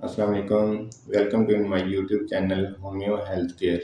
Assalamu alaikum. Welcome to my YouTube channel Homeo Healthcare.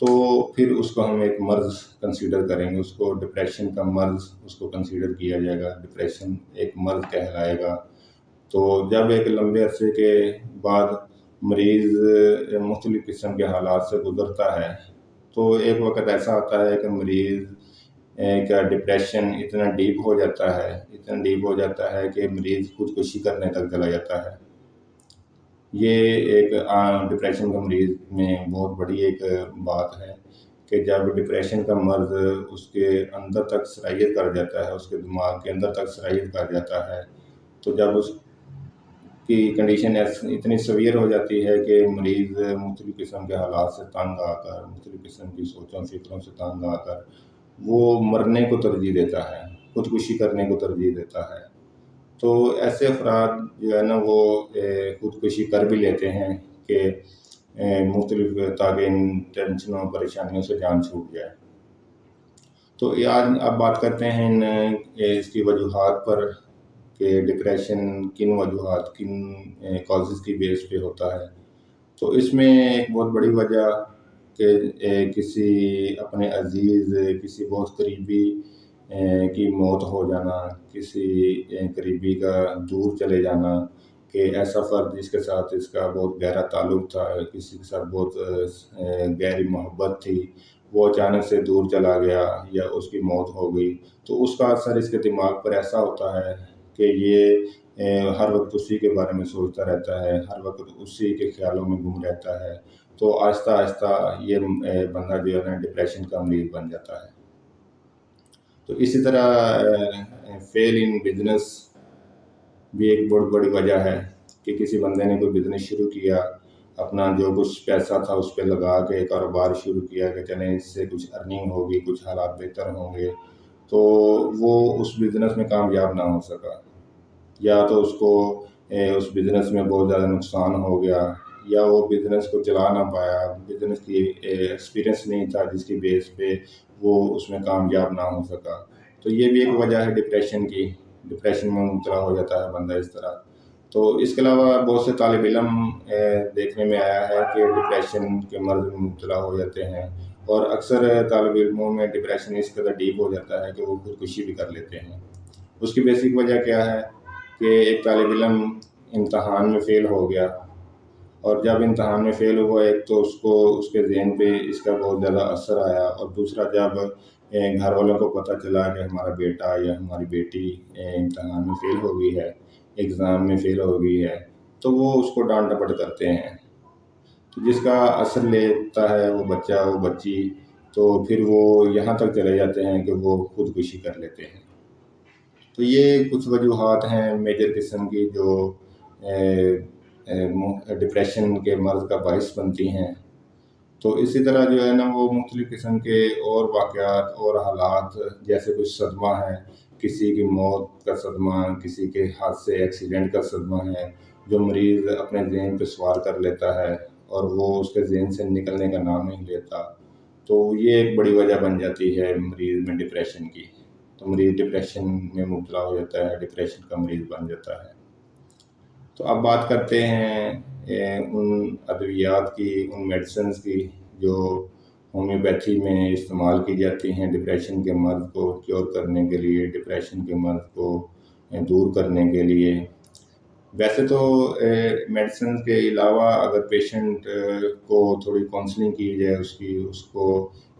تو پھر اس کو ہم ایک مرض کنسیڈر کریں گے، اس کو ڈپریشن کا مرض اس کو کنسیڈر کیا جائے گا، ڈپریشن ایک مرض کہلائے گا۔ تو جب ایک لمبے عرصے کے بعد مریض مختلف قسم کے حالات سے گزرتا ہے تو ایک وقت ایسا آتا ہے کہ مریض کا ڈپریشن اتنا ڈیپ ہو جاتا ہے کہ مریض خودکشی کرنے تک چلا جاتا ہے۔ یہ ایک ڈپریشن کا مریض میں بہت بڑی ایک بات ہے کہ جب ڈپریشن کا مرض اس کے اندر تک سرایت کر جاتا ہے، اس کے دماغ کے اندر تک سرایت کر جاتا ہے، تو جب اس کی کنڈیشن اتنی سویئر ہو جاتی ہے کہ مریض مختلف قسم کے حالات سے تنگ آ کر، مختلف قسم کی سوچوں فکروں سے تنگ آ کر وہ مرنے کو ترجیح دیتا ہے، خودکشی کرنے کو ترجیح دیتا ہے۔ تو ایسے افراد جو ہے نا وہ خودکشی کر بھی لیتے ہیں کہ مختلف تاکہ ان ٹینشنوں پریشانیوں سے جان چھوٹ جائے۔ تو آج اب بات کرتے ہیں اس کی وجوہات پر کہ ڈپریشن کن وجوہات، کن کازز کی بیس پہ ہوتا ہے۔ تو اس میں ایک بہت بڑی وجہ کہ کسی اپنے عزیز، کسی بہت قریبی کی موت ہو جانا، کسی قریبی کا دور چلے جانا، کہ ایسا فرد جس کے ساتھ اس کا بہت گہرا تعلق تھا، کسی کے ساتھ بہت گہری محبت تھی، وہ اچانک سے دور چلا گیا یا اس کی موت ہو گئی، تو اس کا اثر اس کے دماغ پر ایسا ہوتا ہے کہ یہ ہر وقت اسی کے بارے میں سوچتا رہتا ہے، ہر وقت اسی کے خیالوں میں گم رہتا ہے۔ تو آہستہ آہستہ یہ بندہ جو ہے نا ڈپریشن کا مریض بن جاتا ہے۔ تو اسی طرح فیل ان بزنس بھی ایک بہت بڑی وجہ ہے کہ کسی بندے نے کوئی بزنس شروع کیا، اپنا جو کچھ پیسہ تھا اس پہ لگا کے کاروبار شروع کیا کہ چلیں اس سے کچھ ارننگ ہوگی، کچھ حالات بہتر ہوں گے، تو وہ اس بزنس میں کامیاب نہ ہو سکا، یا تو اس کو اس بزنس میں بہت زیادہ نقصان ہو گیا، یا وہ بزنس کو چلا نہ پایا، بزنس کی ایکسپیرینس نہیں تھا جس کی بیس پہ وہ اس میں کامیاب نہ ہو سکا۔ تو یہ بھی ایک وجہ ہے ڈپریشن کی، ڈپریشن میں مبتلا ہو جاتا ہے بندہ اس طرح۔ تو اس کے علاوہ بہت سے طالب علم دیکھنے میں آیا ہے کہ ڈپریشن کے مرض میں مبتلا ہو جاتے ہیں، اور اکثر طالب علموں میں ڈپریشن اس قدر ڈیپ ہو جاتا ہے کہ وہ خودکشی بھی کر لیتے ہیں۔ اس کی بیسک وجہ کیا ہے کہ ایک طالب علم امتحان میں فیل ہو گیا، اور جب امتحان میں فیل ہوا ایک تو اس کے ذہن پہ اس کا بہت زیادہ اثر آیا، اور دوسرا جب گھر والوں کو پتہ چلا کہ ہمارا بیٹا یا ہماری بیٹی امتحان میں فیل ہو گئی ہے، ایگزام میں فیل ہو گئی ہے، تو وہ اس کو ڈانٹ ڈپٹ کرتے ہیں، تو جس کا اثر لیتا ہے وہ بچہ، وہ بچی، تو پھر وہ یہاں تک چلے جاتے ہیں کہ وہ خودکشی کر لیتے ہیں۔ تو یہ کچھ وجوہات ہیں میجر قسم کی جو ڈپریشن کے مرض کا باعث بنتی ہیں۔ تو اسی طرح جو ہے نا وہ مختلف قسم کے اور واقعات اور حالات، جیسے کچھ صدمہ ہے، کسی کی موت کا صدمہ، کسی کے حادثے ایکسیڈنٹ کا صدمہ ہے، جو مریض اپنے ذہن پہ سوار کر لیتا ہے اور وہ اس کے ذہن سے نکلنے کا نام نہیں لیتا، تو یہ ایک بڑی وجہ بن جاتی ہے مریض میں ڈپریشن کی۔ تو مریض ڈپریشن میں مبتلا ہو جاتا ہے، ڈپریشن کا مریض بن جاتا ہے۔ تو اب بات کرتے ہیں ان ادویات کی، ان میڈیسنز کی جو ہومیوپیتھی میں استعمال کی جاتی ہیں ڈپریشن کے مرض کو کیور کرنے کے لیے، ڈپریشن کے مرض کو دور کرنے کے لیے۔ ویسے تو میڈیسنز کے علاوہ اگر پیشنٹ کو تھوڑی کاؤنسلنگ کی جائے، اس کو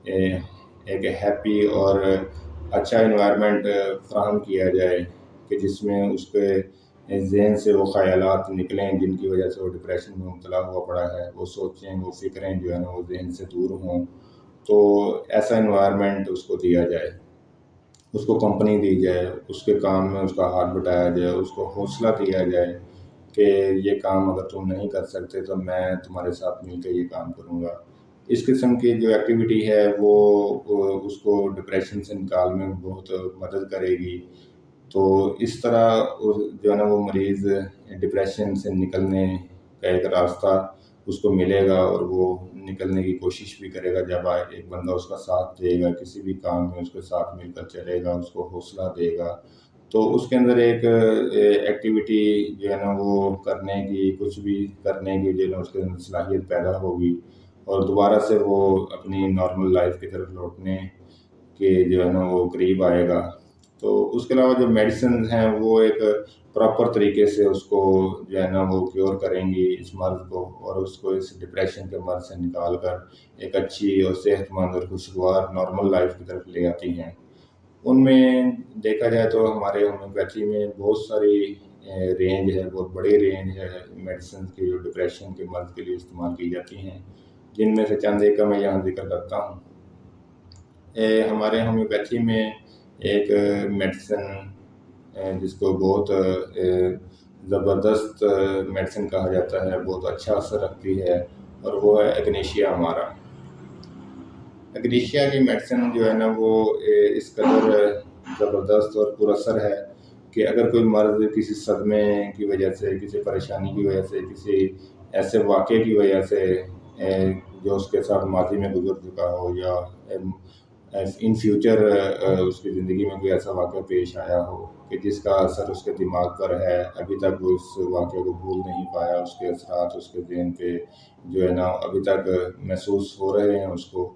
ایک ہیپی اور اچھا انوائرمنٹ فراہم کیا جائے کہ جس میں اس کے ذہن سے وہ خیالات نکلیں جن کی وجہ سے وہ ڈپریشن میں مبتلا ہوا پڑا ہے، وہ سوچیں، وہ فکریں جو ہے نا وہ ذہن سے دور ہوں، تو ایسا انوائرمنٹ اس کو دیا جائے، اس کو کمپنی دی جائے، اس کے کام میں اس کا ہاتھ بٹایا جائے، اس کو حوصلہ دیا جائے کہ یہ کام اگر تم نہیں کر سکتے تو میں تمہارے ساتھ مل کے یہ کام کروں گا۔ اس قسم کی جو ایکٹیویٹی ہے وہ اس کو ڈپریشن سے نکالنے میں بہت مدد کرے گی۔ تو اس طرح جو ہے نا وہ مریض ڈپریشن سے نکلنے کا ایک راستہ اس کو ملے گا، اور وہ نکلنے کی کوشش بھی کرے گا جب ایک بندہ اس کا ساتھ دے گا، کسی بھی کام میں اس کے ساتھ مل کر چلے گا، اس کو حوصلہ دے گا، تو اس کے اندر ایک ایکٹیویٹی جو ہے نا وہ کرنے کی، کچھ بھی کرنے کی جو ہے نا اس کے اندر صلاحیت پیدا ہوگی، اور دوبارہ سے وہ اپنی نارمل لائف کی طرف لوٹنے کے جو ہے نا وہ قریب آئے گا۔ تو اس کے علاوہ جو میڈیسنز ہیں وہ ایک پراپر طریقے سے اس کو جو ہے نا وہ کیور کریں گی اس مرض کو، اور اس کو اس ڈپریشن کے مرض سے نکال کر ایک اچھی اور صحت مند اور خوشگوار نارمل لائف کی طرف لے آتی ہیں۔ ان میں دیکھا جائے تو ہمارے ہومیوپیتھی میں بہت ساری رینج ہے، بہت بڑی رینج ہے میڈیسن کی جو ڈپریشن کے مرض کے لیے استعمال کی جاتی ہیں، جن میں سے چند ایک کا میں یہاں ذکر کرتا ہوں۔ ہمارے ہومیوپیتھی میں ایک میڈیسن جس کو بہت زبردست میڈیسن کہا جاتا ہے، بہت اچھا اثر رکھتی ہے، اور وہ ہے ایگنیشیا ہمارا۔ ایگنیشیا کی میڈیسن جو ہے نا وہ اس قدر زبردست اور پر اثر ہے کہ اگر کوئی مرض کسی صدمے کی وجہ سے، کسی پریشانی کی وجہ سے، کسی ایسے واقعے کی وجہ سے جو اس کے ساتھ ماضی میں گزر چکا ہو، یا ان فیوچر اس کی زندگی میں کوئی ایسا واقعہ پیش آیا ہو کہ جس کا اثر اس کے دماغ پر ہے، ابھی تک وہ اس واقعے کو بھول نہیں پایا، اس کے اثرات اس کے ذہن پہ جو ہے نا ابھی تک محسوس ہو رہے ہیں اس کو،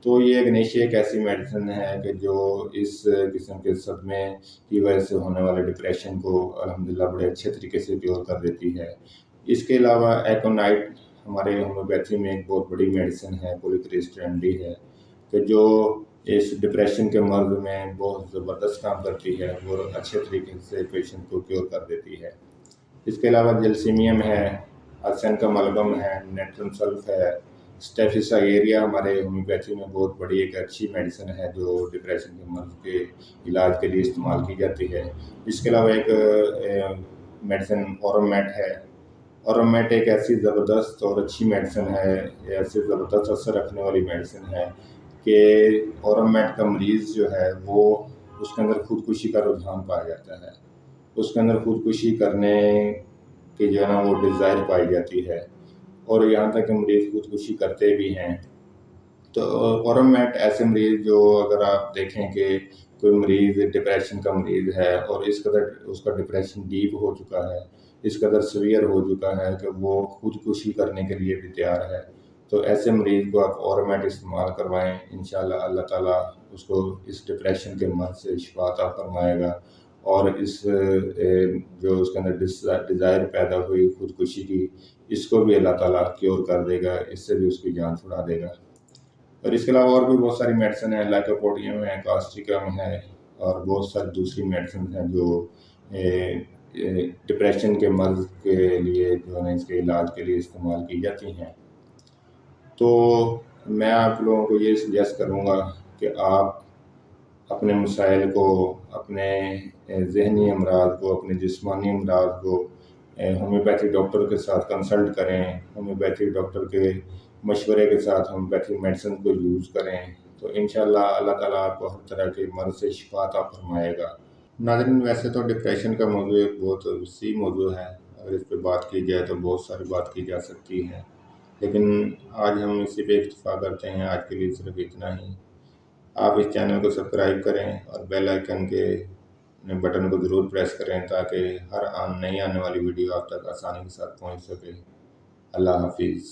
تو یہ ایگنیشیا ایک ایسی میڈیسن ہے کہ جو اس قسم کے صدمے کی وجہ سے ہونے والے ڈپریشن کو الحمدللہ بڑے اچھے طریقے سے کیور کر دیتی ہے۔ اس کے علاوہ ایکونائٹ ہمارے ہومیوپیتھی میں ایک بہت بڑی میڈیسن ہے، پولیکریسٹین ڈی ہے، کہ جو اس ڈپریشن کے مرض میں بہت زبردست کام کرتی ہے، وہ اچھے طریقے سے پیشنٹ کو کیور کر دیتی ہے۔ اس کے علاوہ جلسیمیم ہے، ارسین کا ملغم ہے، نیٹرم سلف ہے، اسٹیفیسائیریا ہمارے ہومیوپیتھی میں بہت بڑی ایک اچھی میڈیسن ہے جو ڈپریشن کے مرض کے علاج کے لیے استعمال کی جاتی ہے۔ اس کے علاوہ ایک میڈیسن اورمیٹ ہے۔ اورمیٹ ایک ایسی زبردست اور اچھی میڈیسن ہے، ایسے زبردست اثر رکھنے والی میڈیسن ہے کہ اورمیٹ کا مریض جو ہے وہ اس کے اندر خودکشی کا رجحان پایا جاتا ہے، اس کے اندر خودکشی کرنے کی جو ہے نا وہ ڈیزائر پائی جاتی ہے، اور یہاں تک کہ مریض خودکشی کرتے بھی ہیں۔ تو اورمیٹ ایسے مریض جو اگر آپ دیکھیں کہ کوئی مریض ڈپریشن کا مریض ہے اور اس قدر اس کا ڈپریشن ڈیپ ہو چکا ہے، اس قدر سیویئر ہو چکا ہے کہ وہ خودکشی کرنے کے لیے بھی تیار ہے، تو ایسے مریض کو آپ اورمیٹ استعمال کروائیں، انشاءاللہ اللہ تعالیٰ اس کو اس ڈپریشن کے مرض سے شفا عطا فرمائے گا، اور اس جو اس کے اندر ڈیزائر پیدا ہوئی خودکشی کی، اس کو بھی اللہ تعالیٰ کیور کر دے گا، اس سے بھی اس کی جان چھڑا دے گا۔ اور اس کے علاوہ اور بھی بہت ساری میڈیسن ہیں، لائکوپوڈیم ہے، کاسٹیکم ہے، اور بہت ساری دوسری میڈیسن ہیں جو ڈپریشن کے مرض کے لیے جو ہے اس کے علاج کے لیے استعمال کی جاتی ہیں۔ تو میں آپ لوگوں کو یہ سجیسٹ کروں گا کہ آپ اپنے مسائل کو، اپنے ذہنی امراض کو، اپنے جسمانی امراض کو ہومیوپیتھی ڈاکٹر کے ساتھ کنسلٹ کریں، ہومیوپیتھی ڈاکٹر کے مشورے کے ساتھ ہومیوپیتھی میڈیسن کو یوز کریں، تو انشاءاللہ اللہ تعالیٰ آپ کو ہر طرح کے مرض سے شفا عطا فرمائے گا۔ ناظرین، ویسے تو ڈپریشن کا موضوع ایک بہت وسیع موضوع ہے، اگر اس پہ بات کی جائے تو بہت ساری بات کی جا سکتی ہے، لیکن آج ہم اسی پہ اکتفا کرتے ہیں۔ آج کے لیے صرف اتنا ہی۔ آپ اس چینل کو سبسکرائب کریں اور بیل آئیکن کے بٹن کو ضرور پریس کریں تاکہ ہر نئی آنے والی ویڈیو آپ تک آسانی کے ساتھ پہنچ سکے۔ اللہ حافظ۔